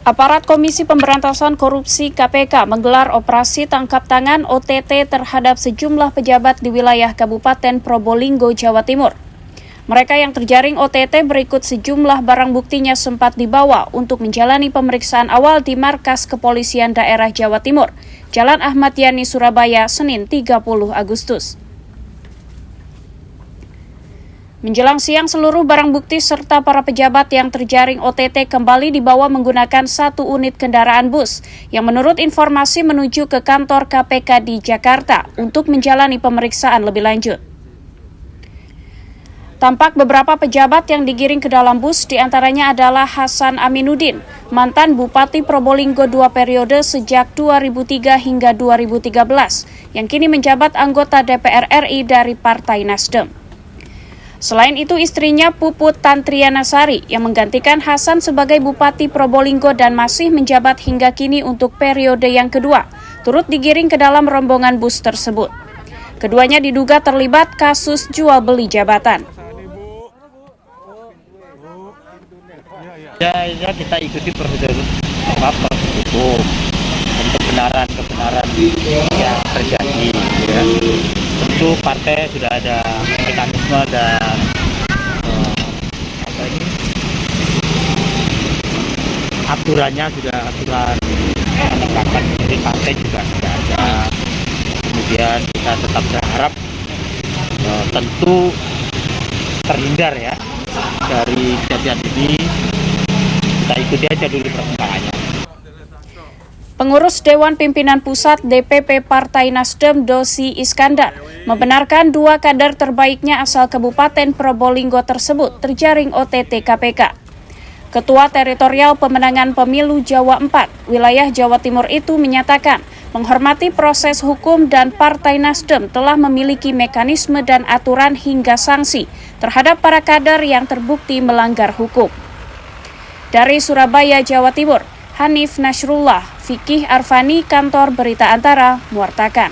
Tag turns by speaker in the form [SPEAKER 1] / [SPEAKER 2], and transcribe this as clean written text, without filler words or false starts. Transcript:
[SPEAKER 1] Aparat Komisi Pemberantasan Korupsi (KPK) menggelar operasi tangkap tangan (OTT) terhadap sejumlah pejabat di wilayah Kabupaten Probolinggo, Jawa Timur. Mereka yang terjaring OTT berikut sejumlah barang buktinya sempat dibawa untuk menjalani pemeriksaan awal di Markas Kepolisian Daerah Jawa Timur, Jalan Ahmad Yani, Surabaya, Senin 30 Agustus. Menjelang siang, seluruh barang bukti serta para pejabat yang terjaring OTT kembali dibawa menggunakan satu unit kendaraan bus yang menurut informasi menuju ke kantor KPK di Jakarta untuk menjalani pemeriksaan lebih lanjut. Tampak beberapa pejabat yang digiring ke dalam bus, diantaranya adalah Hasan Aminuddin, mantan Bupati Probolinggo 2 periode sejak 2003 hingga 2013, yang kini menjabat anggota DPR RI dari Partai Nasdem. Selain itu, istrinya Puput Tantrianasari yang menggantikan Hasan sebagai Bupati Probolinggo dan masih menjabat hingga kini untuk periode yang kedua, turut digiring ke dalam rombongan bus tersebut. Keduanya diduga terlibat kasus jual beli jabatan.
[SPEAKER 2] Ya kita ikuti prosedur hukum untuk kebenaran yang terjadi. Ya. Tentu partai sudah ada mekanisme dan aturannya sudah aturan penegakan dari partai juga sudah ada. Kemudian kita tetap berharap tentu terhindar ya dari kejadian ini. Kita ikuti aja dulu perkembangannya.
[SPEAKER 1] Pengurus Dewan Pimpinan Pusat DPP Partai Nasdem Dosi Iskandar membenarkan 2 kader terbaiknya asal Kabupaten Probolinggo tersebut terjaring OTT KPK. Ketua Teritorial Pemenangan Pemilu Jawa 4, wilayah Jawa Timur itu menyatakan menghormati proses hukum dan Partai Nasdem telah memiliki mekanisme dan aturan hingga sanksi terhadap para kader yang terbukti melanggar hukum. Dari Surabaya, Jawa Timur, Hanif Nasrullah, Fikih Arfani, Kantor Berita Antara, mewartakan.